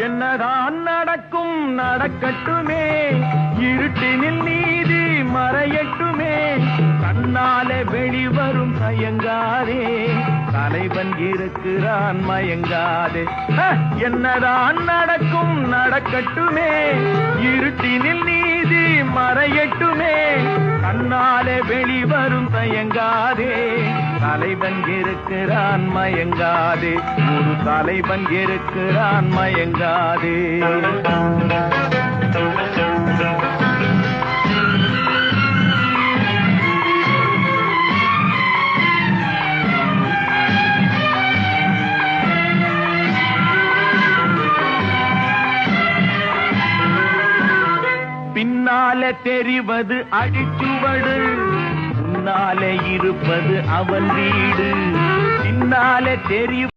என்னதான் நடக்கும் நடக்கட்டுமே, இருட்டினில் நீதி மறையட்டுமே, கண்ணாலே வெளிவரும் தயங்காதே, தலைவன் இருக்கிறான் மயங்காதே. என்னதான் நடக்கும் நடக்கட்டுமே, இருட்டினில் நீதி மறையட்டுமே, கண்ணாலே வெளிவரும் தயங்காதே, தலைவன் இருக்கிறான் மயங்காதே, ஒரு தலைவன் இருக்கிறான் மயங்காதே. பின்னாலே தெரிவது அடிச்சுவடு, முன்னாலே இருப்பது அவன் வீடு. பின்னாலே தெரிவது